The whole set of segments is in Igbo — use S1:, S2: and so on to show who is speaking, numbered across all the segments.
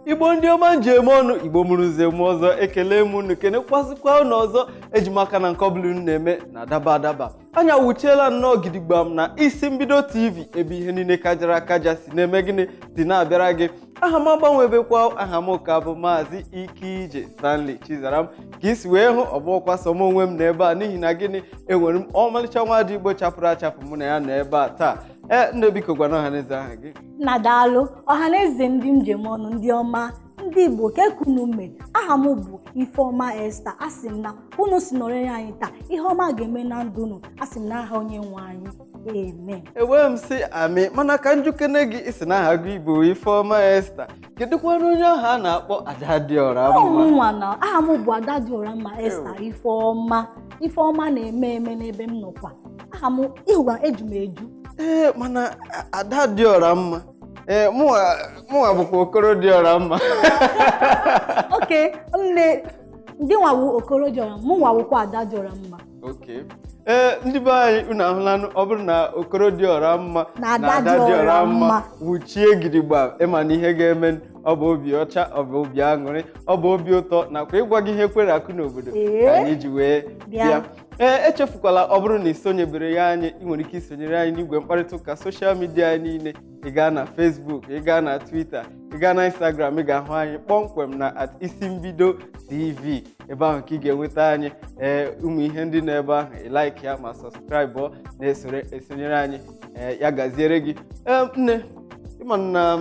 S1: Igbo ndị ọma njem ọnụ Igbo mụrụ nze m ọzọ ekele m unu kenekwazikwa unu ọzọ ejimaka na nke ọbụla unu na-eme na adaba anya wuchiela nnọọ gidigbam na isi mbido TV ebe ihe niile kajara akaja si na-eme gịnị si na-abịara gị aha m agbanwebekwa aha m ka bụ Maazị Ikeije Stanley Chizaram ka isi wee hụ ọgbọkwa sọ m onwe m n'ebe a n'ihi na gịnị enwere m ọmalịcha nwadị Igbo chapụrụ achapụ mụ na ya n'ebe a taa ndị biko gwana ọhaneze aha gị
S2: na daalụ ọhaneze ndị njem ọnụ ndị ọma ndị Igbo kekunume aha m bụ Ifeoma Esther asị m na unu si nọrọ anyị taa ihe ọma ga-eme na ndụ unu asị m na aha onye nwe anyị amen.
S1: Enwee m sị amị mana ka njukene gị isi na aha gị bụ Ifeoma Esther kedụkwana onye ahụ a na-akpọ Adadiora mma
S2: na aha m bụ Adadiora mma Esther Ifeoma na-eme eme n'ebe m nọkwa aha m ịhụwa eju m eju
S1: mana Adadiora mma mụnwa bụkwa Okorodiora mma
S2: oke nne ndị nwawu Okorodiora mụ nwawụkwa Adadiora mma
S1: oke ndị be anyị unu ahụlanụ ọ bụrụ na Okorodiora mma na Adadiora mma wuchie gidigba ịma na ihe ga-eme ọ bụ obi ọcha ọ bụ obi aṅụrị ọ bụ obi ụtọ nakwa ịgwa gị ihe kwere akụ n'obodo ka anyị ji wee bịa echefukwala ọ bụrụ na isonyebere ya anyị ị nwere ike isonyere anyị n'igwe mkparịta ụka soshal midia anyị niile ị gaa na Facebook ị gaa na Twitter ị gaa na Instagram ị ga-ahụ anyị kpọmkwem na @isimbido TV ebe ahụ ka ị ga-enweta anyị ụmụ ihe ndị nọ ebe ahụ ịlaiki ya ma sọskraịbụ na-esonyere anyị ya gaziere gị nne ịma na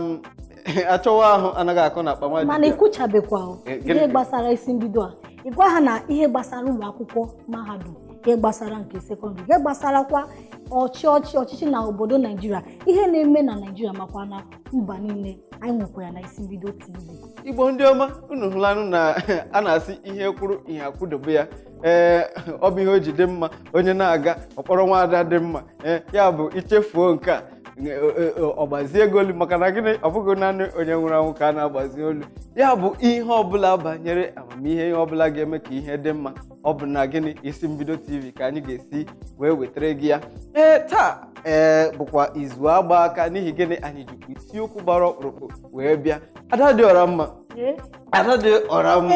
S1: achọwa ahụ anaghị akọ na akpa nwadị
S2: mana ikwuchabekwa ihe gbasara isi mbido a ị gwa ha na ihe gbasara ụlọ akwụkwọ mahadum ihe gbasara nke sekọndịrị ihe gbasarakwa ọchịchị na obodo Naijiria ihe na-eme na Naijiria makwa na mba niile anyị nwekwara na isi mbido TV.
S1: Igbo ndị ọma unu hụlanụ na a na-asị ihe kwuru ihe akwụdobe ya ọ bụ ihe o ji dị mma onye na-aga ọkpọrọ nwaada dị mma ya bụ ichefuo nke a ọgbazie ego olu maka na gịnị ọ bụghị naanị onye nwụrụ anwụ ka a na-agbazi olu ya bụ ihe ọbụla banyere amamihe ihe ọbụla ga-eme ka ihe dị mma ọ bụ na gịnị isi mbido TV ka anyị ga-esi wee wetara gị ya taa bụkwa izu agba aka n'ihi gịnị anyị jikwa isiokwu gbara ọkpụrụkpụ wee bịa Adadiora mma Adadiora mma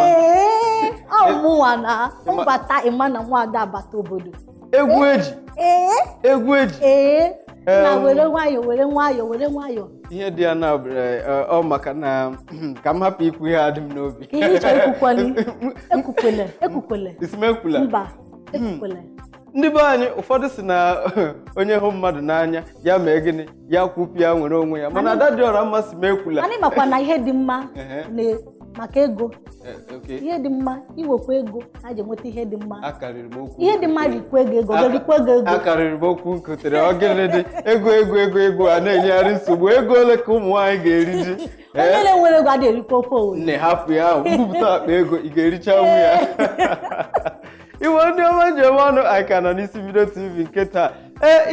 S2: ọmụnwa na mbata ịma na nwaada abata obodo
S1: egwu eji
S2: na were nwayọ
S1: ihe dị ya na ọ maka na ka m hapụ ikwu ihe adị m n'obi
S2: ihe ịchọ ekwukwele
S1: isi m ekwula
S2: mba ekwukwele
S1: ndị be anyị ụfọdụ si na onye hụ mmadụ n'anya ya mee gịnị ya kwupịa nwere onwe ya mana Adadiora mma si m ekwula
S2: anyị makwa na ihe dị mma maka ego ihe dị mma iwekwa ego a ji enweta ihe dị mma ihe dị mma rikwa ego
S1: akarịrị m okwu nkotere ogene dị ego a na-enyegharị nsogbu ego ole ka ụmụ nwaanyị ga-eri ji
S2: onye na-enwere ego adịghị erikwa ofe owe
S1: nne hapụ ya ahụ mbupụta akpa ego ị ga-ericha nwu ya Igbo ndị ọma njem ọnụ anyị ka nọ n'isi mbido TV nke taa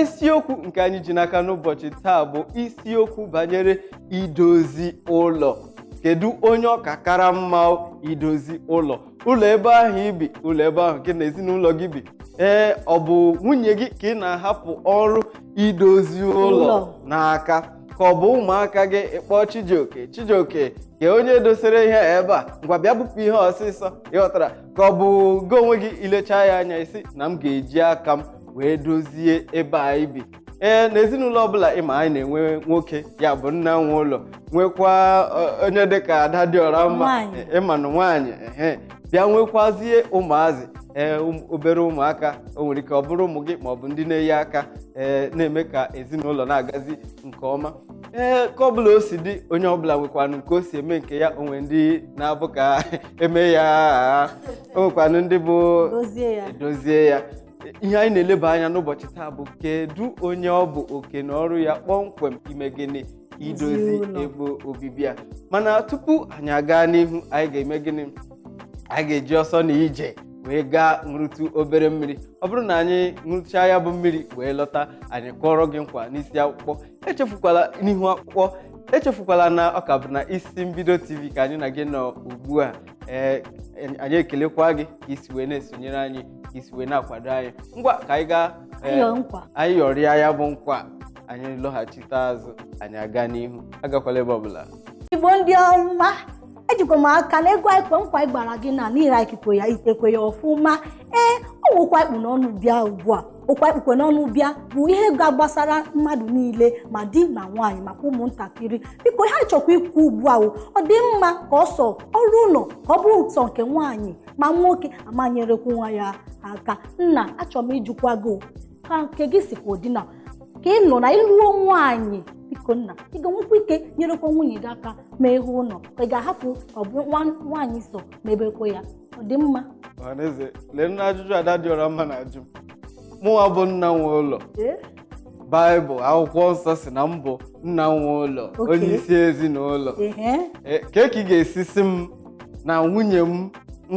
S1: isiokwu nke anyị ji n'aka n'ụbọchị taa bụ isiokwu banyere idozi ụlọ kedu onye ọka kara mma idozi ụlọ ebe ahụ ibi ụlọ ebe ahụ gị na ezinụlọ gị bi ọ bụ nwunye gị ka ị na-ahapụ ọrụ idozi ụlọ n'aka ka ọ bụ ụmụaka gị ịkpọ Chijioke ka onye dosere ihe ebe a ngwa bịa bupụ ihe ọsịsọ ịghọtara ka ọ bụ gị onwe gị ilecha ya anya isi na m ga-eji aka m wee dozie ebe a ibi na ezinụlọ ọbụla ịma anyị na-enwe nwoke ya bụ nna nwe ụlọ nwekwa onye dịka Adadiora mma ịma na nwaanyị bịa nwekwazie ụmụazị obere ụmụaka o nwere ike ọ bụrụ ụmụ gị maọbụ ndị na-eyi aka na-eme ka ezinụlọ na-agazi nke ọma ka ọbụla o si dị onye ọbụla nwekwanụ nke o si eme nke ya onwe ndị na-abụ ka eme ya o nwekwanụ ndị bụ dozie ya ihe anyị na-eleba anya n'ụbọchị taa bụ kedu onye ọ bụ oke na ọrụ ya kpọmkwem ime gịnị idozi ebe obibi ya mana tupu anyị aga n'ihu anyị ga-eme gịnị anyị ga-eji ọsọ na ije wee gaa ṅụrụtụ obere mmiri ọ bụrụ na anyị ṅụrụchaa ya bụ mmiri wee lọta anyị kọrọ gị nkwa n'isi akwụkwọ echefukwala n'ihu akwụkwọ echefukwala na ọ ka bụ na isi mbido TV ka anyị na gị nọ ugbu a anyị ekelekwa gị ka isi wee na-esonyere anyị ka isi wee na-akwado anyị ngwa ka anyị gaa anyị yọrịa ya bụ nkwa anyị lọghachite azụ anyị aga n'ihu agakwala ebe ọbụla.
S2: Igbo ndị ọma ejikwa m aka na ego ikwe nkwa ịgbara gị na n'ire ikikwe ya itekwe ya ọfụma ọ nwekwa ikpu n'ọnụ bịa ugbu a okwa ikpukwe n'ọnụ bịa bụ ihe gbasara mmadụ niile ma di na nwaanyị maka ụmụntakịrị biko ha chọkwa ikwu ugbu a ọ dị mma ka ọsọ ọrụ ụlọ ka ọ bụrụ nsọ nke nwaanyị ma nwoke amanyerekwu nwa ya aka nna achọrọ m ijikwa gị ka nke gị sikwa ụdịna ka ị nọ na ịlụọ nwaanyị biko nna ị ga-enwekwa ike nyerekwa nwunye gị aka ma ịhụ ụlọ ka ị ga-ahapụ ọ bụ nwaanyị so ma ebekwe ya ọ dị mma
S1: ọhaneze lee nna ajụjụ ada dị ọra mma na ajụ mụnwa bụ nna nwe ụlọ baịbụl akwụkwọ nsọ si na mbụ nna nwe ụlọ onye isi ezinụlọ ka ị ga-esi si m na nwunye m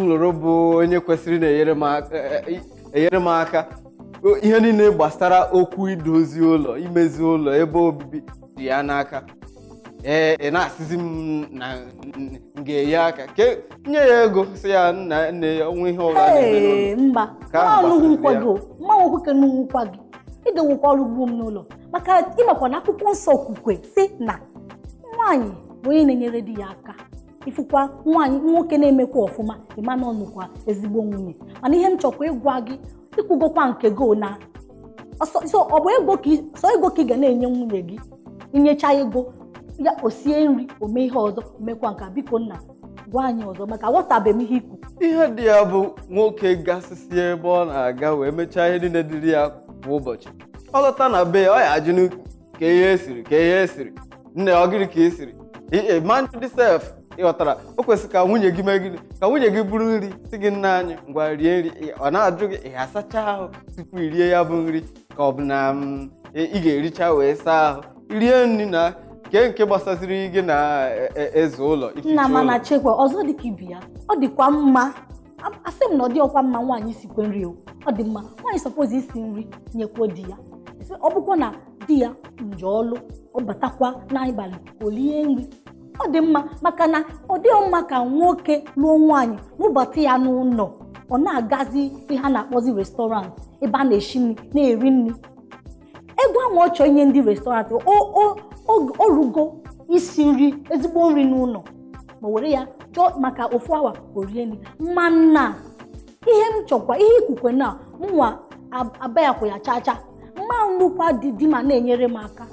S1: lụrụ bụ onye kwesịrị na-enyere m aka ihe niile gbasara okwu idozi ụlọ imezi ụlọ ebe obibi dị ya n'aka ị na-asịzi m na m ga-enye aka nye ya ego si ya nne ya onwe ihe ọbụla na-eme n'ụlọ
S2: mba nwoke n'ugwukwa gị ị ga-enwekwa ọrụ ugbo m n'ụlọ maka ịmakwa na akwụkwọ nsọ okwukwe si na nwaanyị bụ onye na-enyere di ya aka ifukwa nwaanyị nwoke na-emekwa ọfụma ịma na ọnụkwa ezigbo nwunye mana ihe m chọkwa ịgwa gị ịkwụgokwa nke go na ọ bụ ego ka ị ga na-enye nwunye gị inyecha ego ya osie nri ome ihe ọzọ omekwa nke biko nna gwa anyị ọzọ maka aghọtabeghị m ihe ikwu
S1: ihe dị ya bụ nwoke gasịsị ebe ọ na-aga wee mechaa ihe niile dịrị ya kwa ụbọchị ọ lọta na be ọ ya ajụ ka ihe esiri nne ọ gịrị ka esiri mandị sef ịghọtara o kwesịrị ka nwunye gị mee gịnị ka nwunye gị buru nri si gị nna anyị ngwa rie nri ọ na-ajụ gị ị asacha ahụ tupu i rie ya bụ nri ka ọ bụ na ị ga-ericha wee saa ahụ rie nri na nke gbasaziri gị na eze ụlọ
S2: nna mana chekwa ọzọ dịka ibi ya ọ dịkwa mma asị m na ọ dị ọkwa mma nwaanyị sikwe nri ọ dị mma nwaanyị sọpozi isi nri nyekwuo di ya ọ bụkwa na di ya nje ọlụ ọ batakwa n'abalị olie nri ọ dị mma maka na ọ dịghị mma ka nwoke lụọ nwaanyị n'ụbọchị ya n'ụlọ ọ na-agazi ihe a na-akpọzi restọrantị ebe a na-eshi nri na-eri nri ego ahụ ọ chọọ inye ndị restọrantị o rugo isi nri ezigbo nri n'ụlọ ma were ya chọọ maka ofu awa orie nri mana ihe m chọkwa ihe ikwukwe na mụnwa abayakwa ya chacha mma nnukwu di ma na-enyere m aka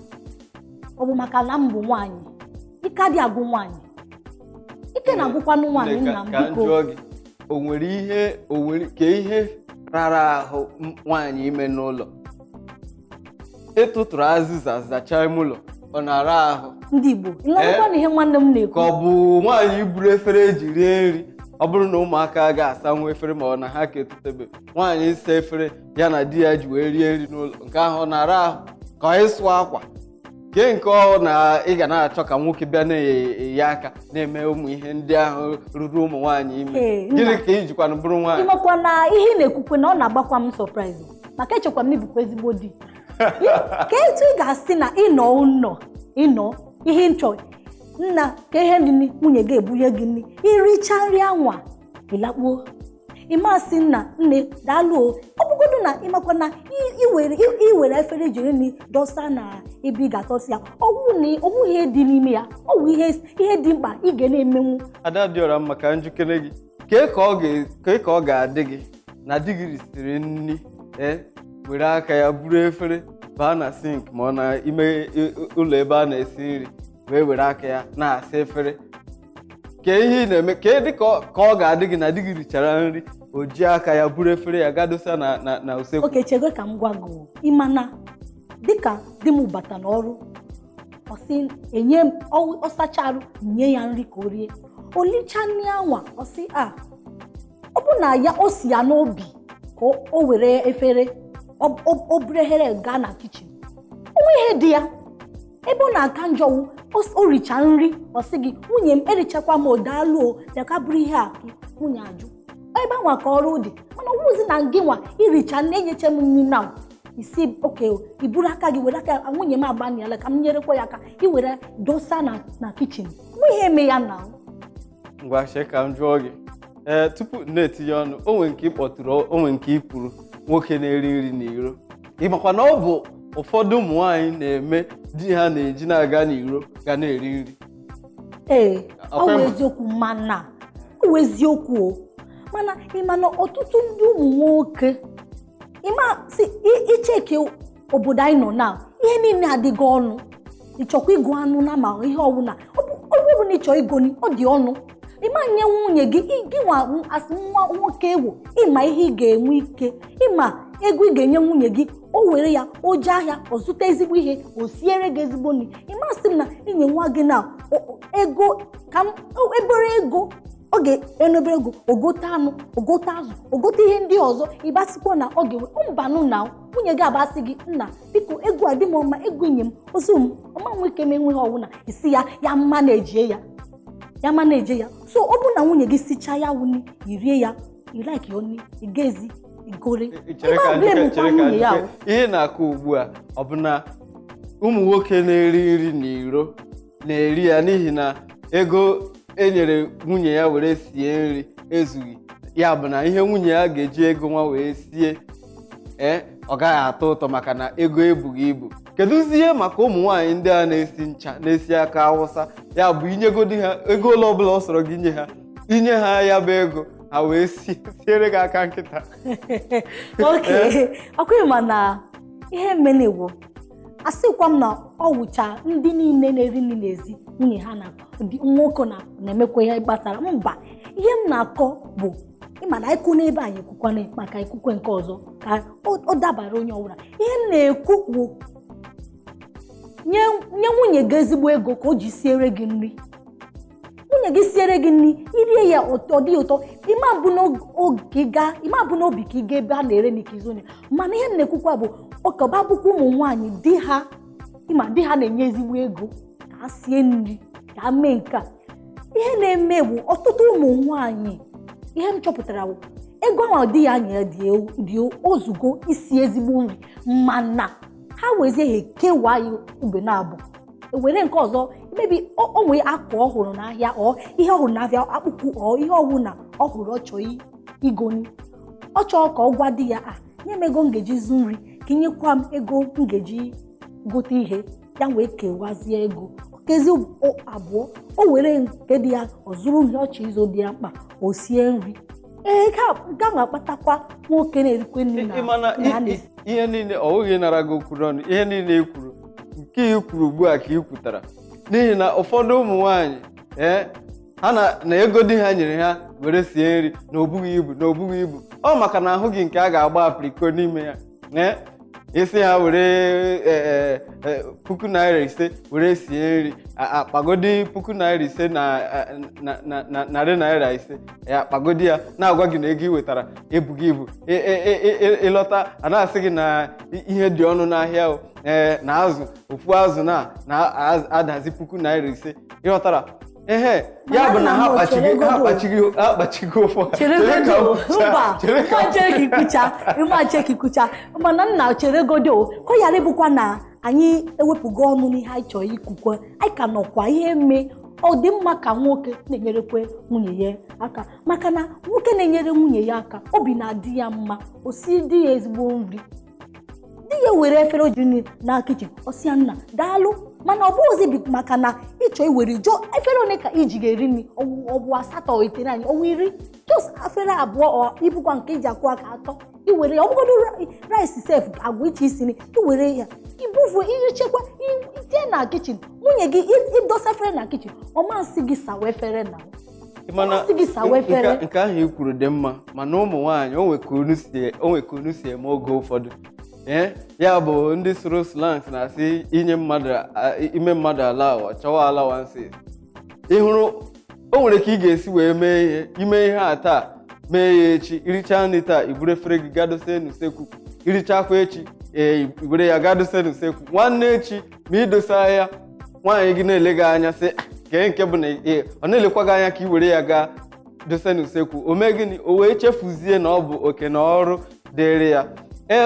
S2: ọ bụ maka na m bụ nwaanyị ike adị agụ nwaanyị ike na-agụkwanụ nwaanyị nna m biko
S1: o nwere ka ihe rara ahụ nwaanyị ime n'ụlọ ịtụtụrụ azịza zachaa ime ụlọ ọ na-ara ahụ
S2: ndị Igbo ịlọkwa na ihe nwanne m na-ekwu
S1: ka ọ bụ nwaanyị buru efere eji rie nri ọ bụrụ na ụmụaka ga-asanwu efere ma ọ na ha ka etutebe nwaanyị ịsa efere ya na di ya ji wee rie nri n'ụlọ nke ahụ ọ na-ara ahụ ka ịsụ akwa nke ọ na ị ga na-achọ ka nwoke bịa na-enye aka na-eme ụmụ ihe ndị ahụ ruru ụmụ nwaanyị ime gịnị ka ị jikwana bụrụ nwaanyị
S2: ịmakwa na ihe ị na-ekwukwe na ọ na-agbakwa m sọpraịz maka echekwa m n'ibukwa ezigbo di ka etu ị ga-asị na ịnọ ihe nchọ nna ka ihe nri nwunye gị ebunye gị nri iricha nri anwa ịlakpuo ịmasị nne daalụ ọ bụgodu na ịmakwa na iwere efere jiri nri dọsa na ebe ị ga-atọsi ya ọwụ ihe dị n'ime ya ọwụ ihe dị mkpa ị ga na-emenwu
S1: ada dị ọra maka njikere gị ka ọ ga-adị gị na di gị risiri nri were aka ya buru efere baa na sink ma ọ na ime ụlọ ebe a na-esi nri wee were aka ya na-asa efere ka ihe ị na-eme ka dị ka ọ ga-adị gị na di gị richara nri o ji aka ya buru efere ya gadosa na usekwu.
S2: Oke, chego ka m gwa gị ịmana dịka di m bata n'ọrụ ọsị enye m ọsacharụ nye ya nri ka o rie olicha nri anwa ọsị ọ bụ na ya o si ya n'obi ka o were efere o burehere gaa na kichin onwe ihe dị ya ebe ọ na-aka njọwụ o richa nri ọsị gị nwunye m erichakwa m odaalụ bịa ka bụrụ ihe a nwunye ajụ ebe anwa ka ọrụ dị mana ọwụzi na gị nwa iricha na-enyecha m nri na isi oke iburu aka gị were aka nwunye m agbanyela ka m nyerekwa ya aka iwere dosa na kichin nwe ihe eme ya na
S1: ngwa ka m jụọ gị tupu na-etinye ọnụ onwe nke ịkpọtụrụ onwe nke ikwuru nwoke na-eri nri n'iro ịmakwa na ọ bụ ụfọdụ ụmụ nwaanyị na-eme di ha na-eji na-aga n'iro ga na-eri nri
S2: ọ wụ eziokwu mana ọ wụ eziokwu mana ịmana ọtụtụ ndị ụmụ nwoke icheke obodo anyị nọ na ihe niile adịghị ọnụ ịchọkwa ịgụ anụ na ma ihe ọbụla ọ bụ na ịchọ igoni ọ dị ọnụ ịma nye nwunye gị nwa asị nwa nwoke ewu ịma ihe ị ga-enwe ike ịma ego ị ga-enye nwunye gị o were ya o jee ahịa ọ zụta ezigbo ihe o siere gị ezigbo nri ịmasị m na inye nwa gị na ego ka ebere ego ọ ga-enobere ego ogote anụ ogote azụ ogote ihe ndị ọzọ ịbasịkwa na ọ ga-enwe mbanụ na nwunye gị abasị gị nna biko ego adị m ọma ego inye m ozi m ọma nwe ike menwe ha ọbụla isi ya mma na-eje ya so ọ bụ na nwunye gị sichaa ya wuni irie ya ilaiki oni igezi igore
S1: ihe na-akụ ugbu a ọ bụ na ụmụ nwoke na-eri nri n'iro na-eri ya n'ihi na ego enyere nwunye ya were sie nri ezughị ya bụ na ihe nwunye ya ga-eji ego nwa wee sie ọ gaghị atọ ụtọ maka na ego ebughị ibu. Kedụzi ihe maka ụmụ nwaanyị ndị a na-esi ncha na-esi aka awụsa ya bụ inyegodi ha ego ole ọbụla ọ sọrọ gị inye ha ya bụ ego ha wee siere gị aka nkịta.
S2: ọkwa mana ihe mmenegwo asịkwa m na ọ wụcha ndị niile na-eri nri n'ezi nwunye ha na nwoke na-emekwa ihe gbasara mba ihe m na-akọ bụ ịma na ịkụ n'ebe anyị ekwukwana maka ikwukwe nke ọzọ ka ọ dabara onye ọbụla. Ihe m na-ekwu bụ nye nwunye gị ezigbo ego ka o ji siere gị nri. Nwunye gị siere gị nri irie ya ọ dị ụtọ ịma bụ n'obi ka ị ga ebe a na-ere n'ikizu onye mana ihe m na-ekwukwa bụ ọkọba bụkwa ụmụ nwaanyị di ha na-enye ezigbo ego ka a sie nri ka a mee nke a. Ihe na-eme bụ ọtụtụ ụmụ nwaanyị ihe m chọpụtara bụ ego ahụ di ya anya dị ozugo isi ezigbo nri mana ha wezie ha ekewa ya ube na-abụ ewere nke ọzọ mebi o nwee akwa ọhụrụ n'ahịa ọ ihe ọhụrụ n'ahịa akpụkpụ ọ ihe ọbụla ọhụrụ ọ chọọ igoni ọ chọọ ka ọ gwa di ya nye m ego m ga-eji zu nri ka inyekwa m ego m ga-eji gote ihe ya wee kewazie ego kezi abụọ o were nke dị ya ọ zụrụ ihe ọ chọọ izo dị ya mkpa o sie nri ga na-akpatakwa nwoke na-erikwe nri na
S1: ihe niile ọ bụghị nara gị okwu ọnụ ihe niile ikwuru nke ikwuru ugbu a ka ị kwutara n'ihi na ụfọdụ ụmụ nwaanyị ha na ego di ha nyere ha were sie nri na obughị ibu ọ maka na ahụ gị nke a ga-agba apriko n'ime ya isi ha were 5,500 were sie nri akpagodi 5,500 na narị naira 5 akpagodi ya na-agwa gị na ego ị wetara ebughị ibu ịlọta a na-asị gị na ihe dị ọnụ n'ahịa na azụ ofu azụ na-adazi 5,500 ịghọtara ya bụ na ha akpachigo ụfọ
S2: chekikucha mana nna cheregodo ka ọ ghara ịbụkwa na anyị ewepụgo ọnụ n'ihe anyị chọrọ ikwukwe anyị ka nọkwa ihe mme ọ dị mma ka nwoke na-enyerekwe nwunye ya aka maka na nwoke na-enyere nwunye ya aka obi na-adị ya mma o si di ya ezigbo nri di ya were efere ojii na kichin ọsịa nna daalụ mana ọ bụghịzi maka na ịchọ iwere jụọ efere one ka iji ga-eri nri ọ bụ 8 itere anyị ọnwa 10 just efere abụọ ibụkwa nke iji akwụ aka 3 iwere ya ọ bụgodo rice sef agwa iche isi iwere ya ibufu ihe chekwa itinye na kichin nwunye gị idosa efere na kichin ọmasị gị sawa efere na
S1: nke ahụ i kwuru dị mma mana ụmụ nwaanyị o nwe ka unu si eme oge ụfọdụ ya bụ ndị soro slangs na-asị ime mmadụ ala chọwa alawansi ịhụrụ o nwere ka ị ga-esi wee mee ihe ime ihe a taa mee ya echi iricha nri taa iburu efere gị gadose n'usekwu irichakwa echi iburu ya gadose n'usekwu nwanne echi ma idosa ya nwaanyị gị na-ele gị anya sị nke bụ na ọ na-elekwa gị anya ka i were ya gaa dose n'usekwu o mee gịnị o wee chefuzie na ọ bụ oke na ọrụ dịrị ya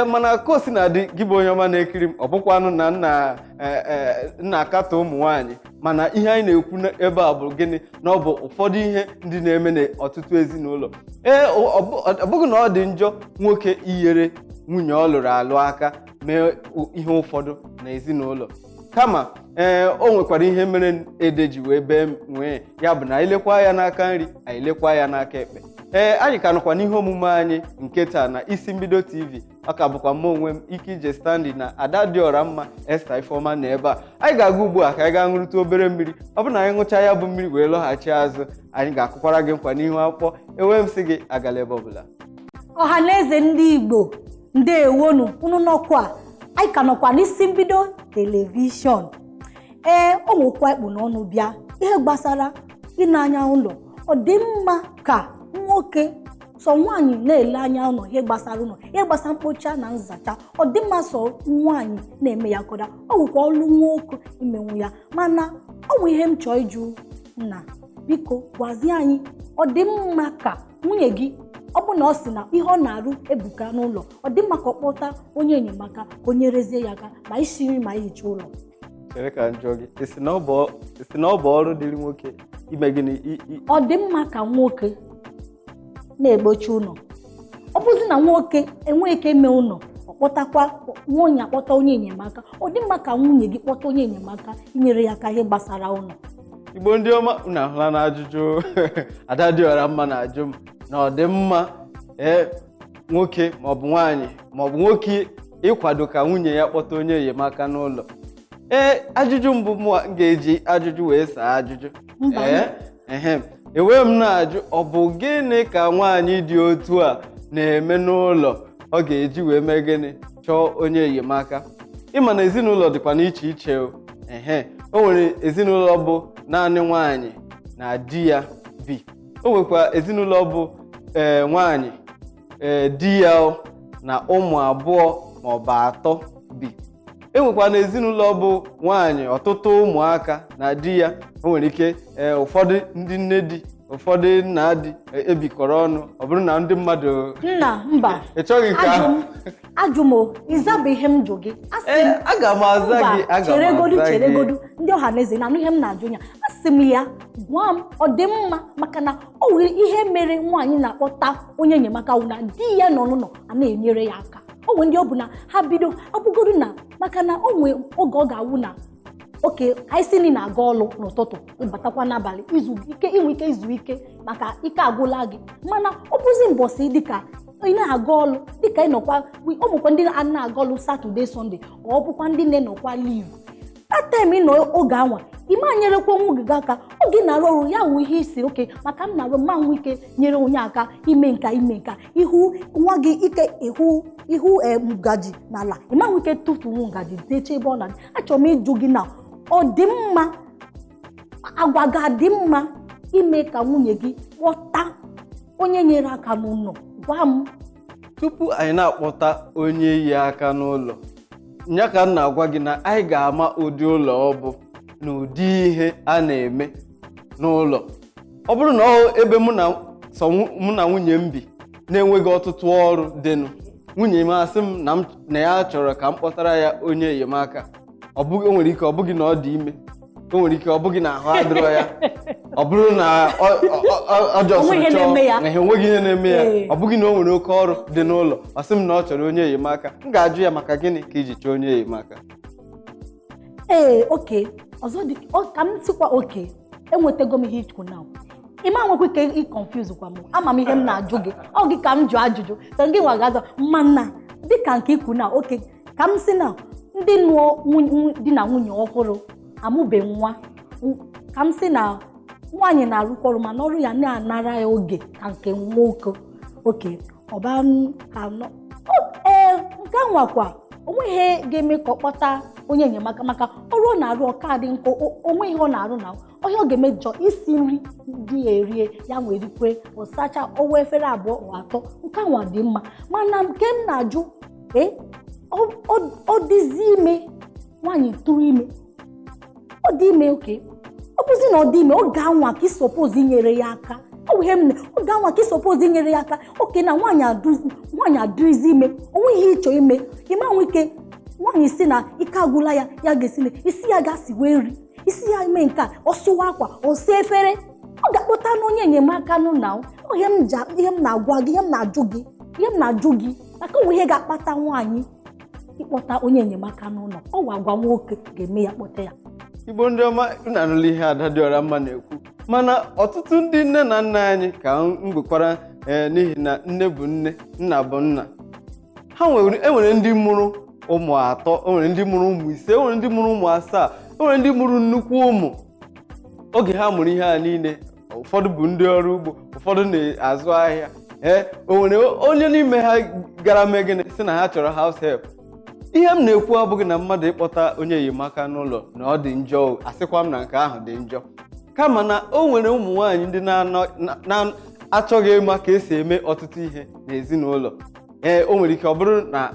S1: mana ka o si na-adị gị bụ onye ọma na-ekiri m ọ bụkwanụ na nna akatọ ụmụ nwaanyị mana ihe anyị na-ekwu ebe a bụ gịnị na ọ bụ ụfọdụ ihe ndị na-eme n'ọtụtụ ezinụlọ ọ bụghị na ọ dị njọ nwoke inyere nwunye ọ lụrụ alụ aka mee ihe ụfọdụ na ezinụlọ kama o nwekwara ihe mere ede ji wee bee nwee ya bụ na anyị lekwa ya n'aka nri anyị lekwa ya n'aka ekpe. Anyị ka nọkwa n'ihe omume anyị nke taa na Isi Mbido TV. Ọ ka bụkwa m onwe m Ikeije Stanley na ada dị ọra mma Esther Ifeoma na ebe a. Anyị ga-aga ugbu a ka anyị gaa ṅụrụta obere mmiri. Ọ bụrụ na anyị ṅụchaa ya bụ mmiri wee lọghachi azụ, anyị ga-akụkwara gị nkwa n'ihu akwụkwọ. Enwe m sị gị agala ebe ọbụla.
S2: Ọha na eze ndị Igbo, ndewonu unu nọkwa. Anyị ka nọkwa n'Isi Mbido telivishọn. O nwekwa ekpu n'ọnụ bịa ihe gbasara ịna-anya ụlọ. Ọ dị mma ka nwoke sọ nwaanyị na-ele anya ụlọ ihe gbasara ụlọ, ihe gbasara mkpocha na nzacha. Ọ dị mma sọ nwaanyị na-eme ya kọda. Ọ nwekwa ọlụ nwoke imenwu ya, mana ọ nwe ihe m chọọ ịjụ nna, biko gwazie anyị, ọ dị mma ka nwunye gị, ọ bụ na ọ sị na ihe ọ na-arụ ebuka n'ụlọ, ọ dị mma ka ọ kpọta onye enyemaka ka o nyerezie ya aka ma isi nri ma ihicha ụlọ?
S1: Chere ka njọ gị, esi na ọ bụ ọrụ dịrị nwoke ime gịnị?
S2: Ọ dị mma ka nwoke na-egbochi ụlọ. Ọ bụzi na nwoke enweghị ike ime ụlọ, ọ kpọtakwa nwunye akpọta onye enyemaka. Ọ dị mma ka nwunye gị kpọta onye enyemaka inyere ya aka ihe gbasara ụlọ.
S1: Igbo ndị ọma, unu ahụla na ajụjụ ada dị ọra mma na-ajụ m na ọ dị mma nwoke maọbụ nwaanyị maọbụ nwoke ịkwado ka nwunye ya kpọta onye enyemaka n'ụlọ. Ajụjụ mbụ m ga-eji ajụjụ wee saa ajụjụ. Ewe m na-ajụ, ọ bụ gịnị ka nwaanyị dị otu a na-eme n'ụlọ ọ ga-eji wee mee gịnị chọọ onye enyemaka? Ịma na ezinụlọ dịkwa n'iche iche. O nwere ezinụlọ bụ naanị nwaanyị na di ya bi. O nwekwa ezinụlọ bụ nwaanyị di ya na ụmụ abụọ maọbụ atọ bi. Enwekwa na ezinụlọ bụ nwaanyị ọtụtụ ụmụaka na di ya. O nwere ike ụfọdụ ndị nne di, ụfọdụ nna di ebikọrọ ọnụ. Ọ bụrụ na ndị mmadụ
S2: nna mba
S1: ị chọghị nke ahụ.
S2: Ajụmo ịzaba ihe m jụ gị.
S1: Aga m aza gị.
S2: Cheregodu ndị ọha na eze na anụ ihe m na-ajụ ya. Asị m ya gwa m, ọ dị mma maka na o nwere ihe mere nwaanyị na-akpọta onye enyemaka wụ na di ya nọ n'ụlọ a na-enyere ya aka. O nwere ndị ọ bụ na ha bido abụgodu na maka na o nwere oge ọ ga-awụ na oke anyị si na-aga ọlụ n'ụtụtụ ịbatakwa n'abalị inwe ike izu ike maka ike agwụla gị. Mana ọ bụzi mbọsị dịka ị na-aga ọlụ, dịka ịnọkwa ụmụkwa ndị na-aga ọlụ Satọde Sọnde, ọ bụkwa ndị na-enọkwa liv. Atem ịnọ oge anwa ime nyerekwa nwunye gị aka. Oge na-arụ ọrụ ya wụ ihe isi oke maka m na-arụ mma nwe ike nyere onye aka ime nka ihu nwa gị ike ihu ngaji n'ala, ịma nwe ike tụfuo ngaji deche ebe ọ na. Achọrọ m ịjụ gị na ọ dị mma, agwa ga-adị mma ime ka nwunye gị kpọta onye nyere aka n'ụlọ? Gwa m.
S1: Tupu anyị na-akpọta onye yi aka n'ụlọ, nya ka m na-agwa gị na anyị ga-ama ụdị ụlọ ọ bụ na ụdị ihe a na-eme n'ụlọ. Ọ bụrụ na ebe mụ na nwunye m bi na-enweghị ọtụtụ ọrụ dịnụ, nwunye m asị m na ya chọrọ ka m kpọtara ya onye enyemaka, o nwere ike ọ bụghị na ọ dị ime, o nwere ike ọ bụghị na ahụ adịrọ ya, ọ bụrụ na ọ jọsịrị chọọ na enweghị ihe na-eme ya, ọ bụghị na o nwere oke ọrụ dị n'ụlọ, ọ sị m na ọ chọrọ onye enyemaka. M ga-ajụ ya maka gịnị ka iji chọọ onye enyemaka?
S2: Oke ọzọ dị ka m sikwa oke enwetago m ihe ikwu na ịma nwekwa ike ịkonfuse kwa m. Ama m ihe m na-ajụ gị, ọ gị ka m jụọ ajụjụ ka gị nwa ga-azọ mana dịka nke ikwu na oke ka m si na ndị nụọ di na nwunye ọhụrụ amụbeghị nwa, ka m si na nwaanyị na-arụkwa ọrụ mana ọrụ ya na-anara ya oge ka nke nwoke. Oke ọba ka nọ nke nwakwa onweghị ga-eme ka ọ kpọta onye enyemaka maka ọrụ ọ na-arụ ọka dị nkọ. Onwe ihe ọ na-arụ na ọhịa ọ ga-eme jọ isi nri dị erie ya nwere ikwe ọsacha ọwa efere abụọ ọ atọ. Nke nwa dị mma mana nke m na-ajụ ọ dịzi ime, nwaanyị tụrụ ime, ọ dị ime. Oke ọ bụzi na ọ dị ime, ọ ga-anwa ka ịsọpozi inyere ya aka. Ọ bụ ihe m ọ ga-anwa ka ịsọpozi inyere ya aka. Oke na nwaanyị adịrịzi ime, onwe ihe ịchọ ime, ịma nwe ike nwaanyị si na ike agwụla ya, ya ga-esi na isi ya ga-asi wee nri, isi ya ime nke a ọ sụwa akwa ọ sie efere, ọ ga-akpọta n'onye enyemaka n'ụlọ. Ihe m na-agwa gị, ihe m na-ajụ gị maka onwe ihe ga-akpata nwaanyị ịkpọta onye enyemaka n'ụlọ. Ọ gwa nwoke ga-eme ya kpọta ya.
S1: Igbo ndị ọma na-anụla ihe Ada Dịọra Mma na-ekwu mana ọtụtụ ndị nne na nna anyị ka m gwekwara n'ihi na nne bụ nne, nna bụ nna. Enwere ndị mụrụ ụmụ 3, enwere ndị mụrụ ụmụ 5, enwere ndị mụrụ ụmụ 7, enwere ndị mụrụ nnukwu ụmụ. Oge ha mụrụ ihe a niile, ụfọdụ bụ ndị ọrụ ugbo, ụfọdụ na-azụ ahịa. O nwere onye n'ime ha gara mee gịnị sị na ha chọrọ house help. Ihe m na-ekwu abụghị na mmadụ ịkpọta onye enyemaka n'ụlọ na ọ dị njọ, asịkwa m na nke ahụ dị njọ, kama na o nwere ụmụ nwaanyị ndị na-achọghị ịma ka esi eme ọtụtụ ihe n'ezinụlọ. O nwere ike ọ bụrụ na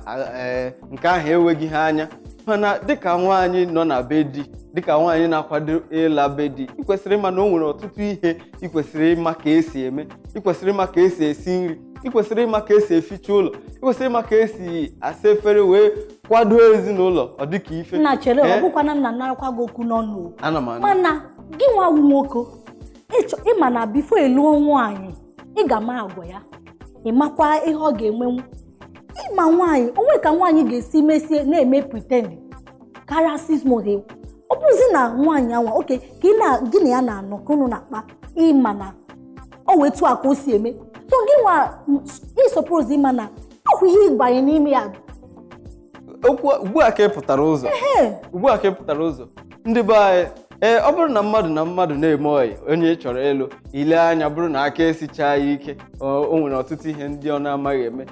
S1: nke ahụ enweghị ha anya, mana dịka nwaanyị nọ na be di, dịka nwaanyị na-akwado ịla be di, ị kwesịrị ịma na o nwere ọtụtụ ihe ị kwesịrị ịma ka esi eme. Ị kwesịrị ịma ka esi esi nri, ị kwesịrị ịma ka esi eficha ụlọ, ị kwesịrị ịma ka esi asa efere wee kwado ezinụlọ. Ọ dịka ife
S2: nna chere ọ bụkwana m na-anarakwa gị okwu n'ọnụ,
S1: ana
S2: mana gị nwa nwoke ịma na bifo ịlụọ nwaanyị ị ga-ama agwa ya, ịmakwa ihe ọ ga-enwenwu. Ịma nwaanyị onwe ka nwaanyị ga-esi mesie na-eme pretend karịa 6 months. Ọ bụzi na nwaanyị anwa oke ka gị na ya na-anọ ka unu na-akpa, ịma na ọ wetu a ka o si eme. So gị nwa ịsọpụrụ ịma na ọkwa ihe ịgbanye n'ime ya.
S1: Ugbu a ka ị pụtara ụzọ ndị be anyị. Ọ bụrụ na mmadụ na-eme ọyị onye ị chọrọ ịlụ, ile anya bụrụ na aka esichaa ya ike, o nwere ọtụtụ ihe ndị ọ na-amaghị eme.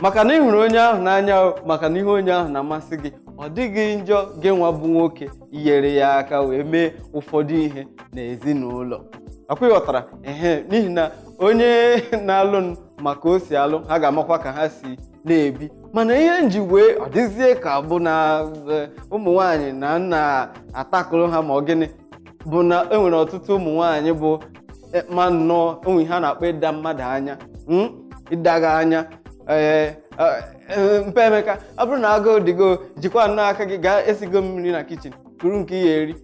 S1: Maka na ị hụrụ onye ahụ n'anya, maka na ihe onye ahụ na-amasị gị, ọ dịghị njọ gị nwa bụ nwoke inyere ya aka wee mee ụfọdụ ihe n'ezinụlọ. Akwa ịghọtara? N'ihi na onye na-alụ maka o si alụ, ha ga-amakwa ka ha si na-ebi. Mana ihe nji wee ọ dịzie ka bụ na ụmụ nwaanyị na na-atakụrụ ha ma ọ gịnị bụ na enwere ọtụtụ ụmụ nwaanyị bụ ma nnọọ onwe ihe a na-akpọ ịda mmadụ anya, ịdaga anya. Mpe Emeka, ọ bụrụ na agụụ dịgo, jikwa nnọọ aka gị gaa esigo mmiri na kichin kuru nke ihe eri.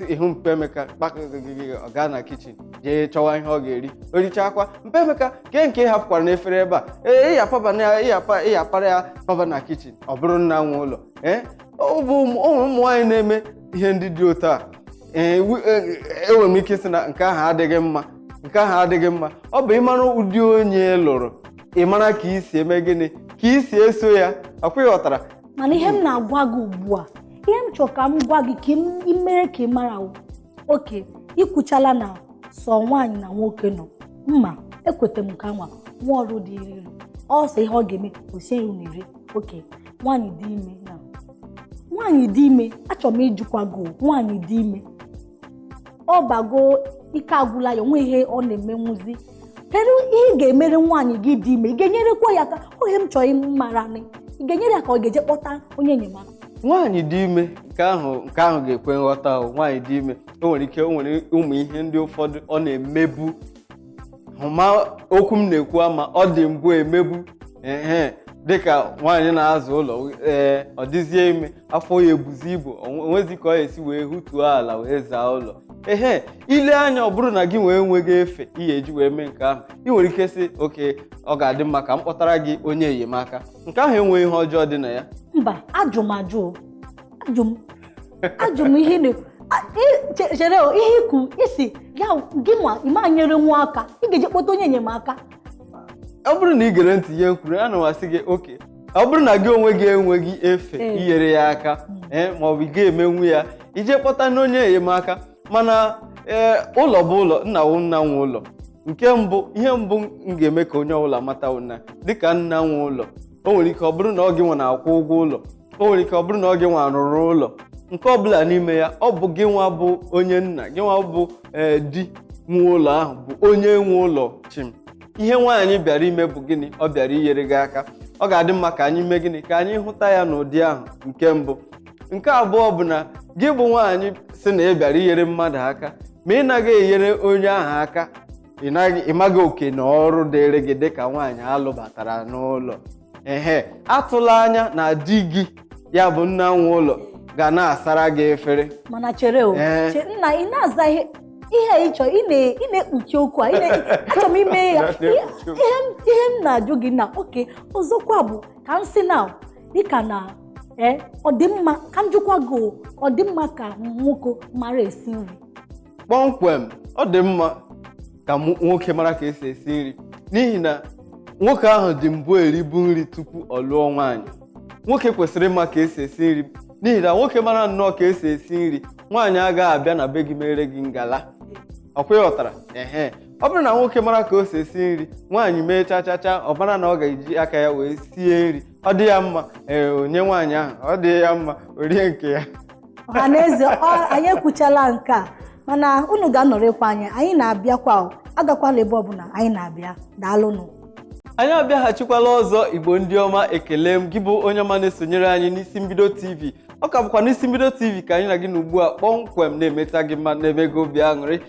S1: Ịhụ Mpe Emeka kpakọgị ọ gaa na kichin jee chọwa ihe ọ ga-eri, o richakwa. Mpe Emeka kee nke ị hapụkwara n'efere ebe a, ịyapara ya papa na kichin, ọ bụrụ nna nwe ụlọ. Ụmụ nwaanyị na-eme ihe ndị dị otu a. Enwere m ike sị na nke ahụ adịghị mma. Ọ bụ ịmara ụdị onye lụrụ, ị mara ka isi eme gịnị, ka isi eso ya. Akwa ịghọtara?
S2: Mana ihe m na-agwa gị ugbu a, ihe m chọrọ ka m gwa gị ka ị mere ka ị mara oke ikwuchala na sọ nwaanyị na nwoke nọ mma. Ekweta m ka nwa ọrụ dị iri ọsọ ihe ọ ga-eme osie nri na-eri. Oke nwaanyị dị ime, achọrọ m ijikwa gị. Nwaanyị dị ime ọ bago ike agwụla ya, onwe ihe ọ na-emenwuzi. Kedu ihe ị ga-emere nwaanyị gị dị ime? Ị ga-enyerekwa ya ka ohe m chọrọ ịmara nị, ị ga-enyere ya ka ọ ga-eje kpọta onye enyemaka?
S1: Nwaanyị dị ime nke ahụ ga-ekwe nghọta. Nwaanyị dị ime o nwere ụmụ ihe ndị ụfọdụ ọ na-emebu. Ma okwu m na-ekwu ama ọ dị mbụ emebu. Dịka nwaanyị na-azụ ụlọ, ọ dịzie ime, afọ ya ebuzi ibu, onwezi ka ọ esi wee hụtuo ala wee zaa ụlọ. Ile anya ọ bụrụ na gị wee nweghị efe ihe eji wee mee nke ahụ, ị nwere ike sị oke ọ ga-adị mma ka m kpọtara gị onye enyemaka. Nke ahụ enweghị ihe ọjọọ dị na ya.
S2: Mba, ajụ m ihe chere ihe ikwu isi ya gị nwa ịma nyere nwa aka, ị ga-eje kpọta onye enyemaka.
S1: Ọ bụrụ na ị gere ntị ihe nkwuru, ana m asị gị oke ọ bụrụ na gị onwe gị enweghị efe inyere ya aka, maọbụ ị ga-emenwu ya, ije kpọta n'onye enyemaka. Mana ụlọ bụ ụlọ, nna nwe ụlọ. Nke mbụ, ihe mbụ m ga-eme ka onye ọbụla mata na dịka nna nwe ụlọ, o nwere ike ọ bụrụ na ọ gị nwa na-akwụ ụgwọ ụlọ, o nwere ike ọ bụrụ na ọ gị nwa rụrụ ụlọ. Nke ọbụla n'ime ya, ọ bụ gị nwa bụ onye nna, gị nwa bụ di nwe ụlọ ahụ bụ onye nwe ụlọ. Chim ihe nwaanyị bịara ime bụ gịnị? Ọ bịara inyere gị aka. Ọ ga-adị mma ka anyị mee gịnị? Ka anyị hụta ya n'ụdị ahụ. Nke mbụ. Nke abụọ bụ na gị bụ nwaanyị sị na ị bịara inyere mmadụ aka, ma ị naghị enyere onye ahụ aka, ị maghị oke na ọrụ dịrị gị dịka nwaanyị alụbatara n'ụlọ. Atụla anya na di gị, ya bụ nna nwe ụlọ, ga na-asara gị efere.
S2: Mana chere nna ị na-aza ihe ị chọrọ, ị na-ekpuchi okwu a, achọrọ m ime ya. Ihe m na-ajụ gị na oke ọzọkwa bụ ka m si na dịka na ọ dị mma ka m jụkwa gị ọ dị mma ka nwoke mara esi nri
S1: kpọmkwem ọ dị mma ka nwoke mara ka esi esi nri n'ihi na nwoke ahụ dị mbụ eribu nri tupu ọ lụọ nwaanyị. Nwoke kwesịrị ịma ka esi esi nri n'ihi na nwoke mara nnọọ ka esi esi nri nwaanyị agaghị abịa na be gị mere gị ngala. Ọkwa ịghọtara? Ọ bụrụ na nwoke mara ka o si esi nri nwaanyị mee chachacha ọ mara na ọ ga-eji aka ya wee sie nri ọ dị ya mma onye nwaanyị ahụ ọ dị ya mma orie nke ya.
S2: Ọhaneze anyị ekwuchala nke a mana unu ga-anọrịkwa anyị na-abịakwa agakwala ebe ọbụla anyị na-abịa daalụnụ.
S1: Anyị abịaghachikwala ọzọ Igbo ndị ọma, ekele m gị bụ onye ọma na-esonyere anyị n'isi mbido TV. Ọ ka bụkwa n'isi mbido TV ka anyị na gị n'ugbu a kpọmkwem na-emeta gị mma na-eme gị obi aṅụrị.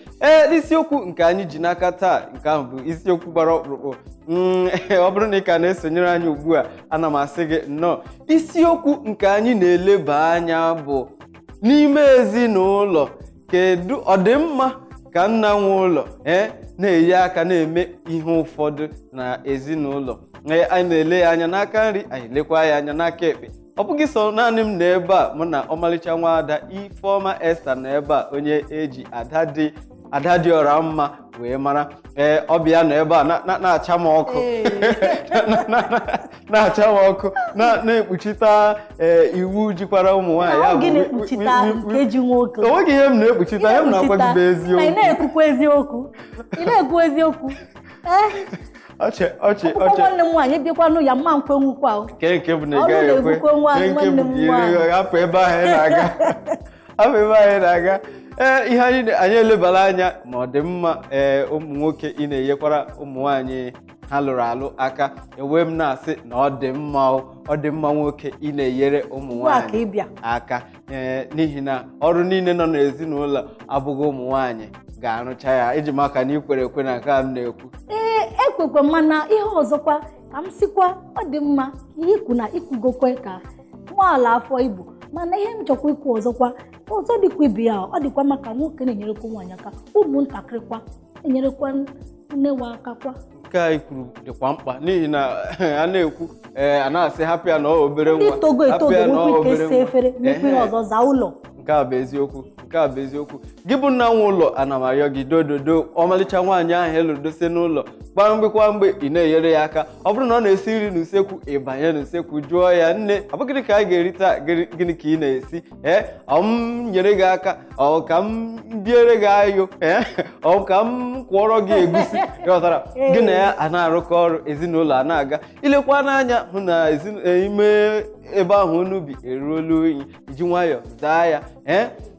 S1: Isiokwu nke anyị ji n'aka taa nke ahụ bụ isiokwu gbara ọkpụrụkpụ. Ọ bụrụ na ị ka na-esonyere anyị ugbu a ana m asị gị nnọọ. Isiokwu nke anyị na-eleba anya bụ n'ime ezinụlọ kedu ọdịmma ka nna nwe ụlọ na-eyi aka na-eme ihe ụfọdụ na ezinụlọ. Anyị na-ele ya anya n'aka nri, anyị lekwa ya anya n'aka ekpe. Ọ bụghị sọ naanị m na ebe a mụ na ọmalịcha nwaada Ifeoma Esther na ebe a onye eji ada dị ọra mma wee mara. Ọbịa nọ ebe a na-acha m ọkụ na-acha m ọkụ na-ekpuchita iwu jikwara ụmụ nwaanyị. Onweghị ihe m na-ekpuchita, ihe m na-agwa gị bụ eziokwu.
S2: Ị na-ekwukwa eziokwu. Ị na-ekwu eziokwu.
S1: Ọchị
S2: nwanne m nwaanyị bịakwanụ ya mma nkwe nwukwa
S1: nke bụ na ị gaghị ekwe hapụ ebe ahụ ị na-aga. Ihe anyị elebara anya ma ọ dị mma ụmụ nwoke ị na-enyekwara ụmụ nwaanyị ha lụrụ alụ aka. Ewe m na-asị na ọ dị mma nwoke ị na-enyere ụmụ nwaanyị aka n'ihi na ọrụ niile nọ n'ezinụlọ abụghị ụmụ nwaanyị ga-arụcha ya. Iji maka na ikwere ekwe na nke a m na-ekwu.
S2: Ekwekwe mana ihe ọzọkwa ka m sikwa ọ dị mma ihe ikwu na ikwugokwe ka nwaala afọ Igbo mana ihe m chọkwa ikwu ọzọkwa ọzọ dịkwa ibe ya ọ dịkwa maka nwoke na-enyerekwa nwaanyị aka ụmụntakịrị enyerekwa nne wa aka kwa.
S1: Nke a ikwuru dịkwa mkpa n'ihi na a na-ekwu a na-asị hapụ ya na obere nwa
S2: itogo esi efere n'ekwu ihe ọzọ za ụlọ.
S1: Nke a bụ eziokwu. Gị bụ nna nwe ụlọ ana m arịọ gị dododo ọmalịcha nwaanyị ahụ elụdose n'ụlọ kwamgbe ị na-enyere ya aka. Ọ bụrụ na ọ na-esi nri n'usekwu ị banye n'usekwu jụọ ya nne ọ bụ gịnị ka anyị ga-eri taa, gịnị ka ị na-esi ọ m nyere gị aka ọ ka m biere gị ayụ ọ ka m kwọrọ gị egusi. Ghọtara? Gị na ya a na-arụkọ ọrụ ezinụlọ a na-aga. Ilekwa n'anya hụ na ime ebe ahụ unu bi eruola unyi iji nwayọọ zaa ya.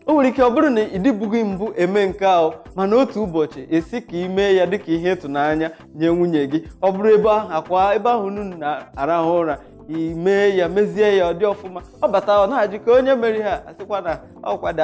S1: O nwere ike ọ bụrụ na ị dịbụghị mbụ eme nke ahụ mana otu ụbọchị esi ka ị mee ya dịka ihe ịtụnanya nye nwunye gị. Ọ bụrụ ebe ahụ unu na-arahụ ụra imee ya mezie ya ọ dị ọfụma ọ bata ọ na-ajụ ka onye mere ha asịkwa na ọkwado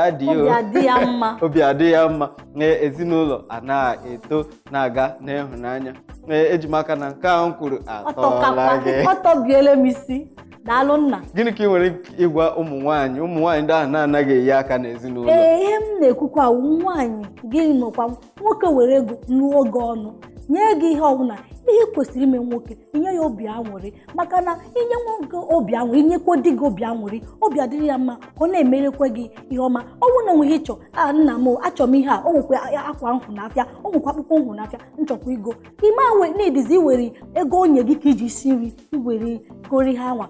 S1: obi adị ya mma ezinụlọ a na-eto na-aga n'ịhụnanya. Ejimaka na nke ahụ m kwuru atọla gị.
S2: Ọtọbiele m isi. Daalụ nna.
S1: Gịnị ka ị nwere ịgwa ụmụ nwaanyị ndị ahụ na-anaghị eyi aka n'ezinụlọ?
S2: Ihe m na-ekwukwa nwaanyị gị nọkwa nwoke were ego n'oge ọnụ nye gị ihe ọbụla ihe kwesịrị ime nwoke inye ya obi aṅụrị maka na inye nwoke obi aṅụrị inyekwa di gị obi aṅụrị obi adịrị ya mma ka ọ na-emerekwe gị ihe ọma. Ọ bụrụ na onweghị ịchọ nna m achọrọ m ihe a o nwekwa akwa nhụ n'afịa o nwekwa akpụkpọ nhụ n'afịa nchọkwa igo ime awe na-edizi iwere ego onye gị ka iji isi nri iwere gori ha nwa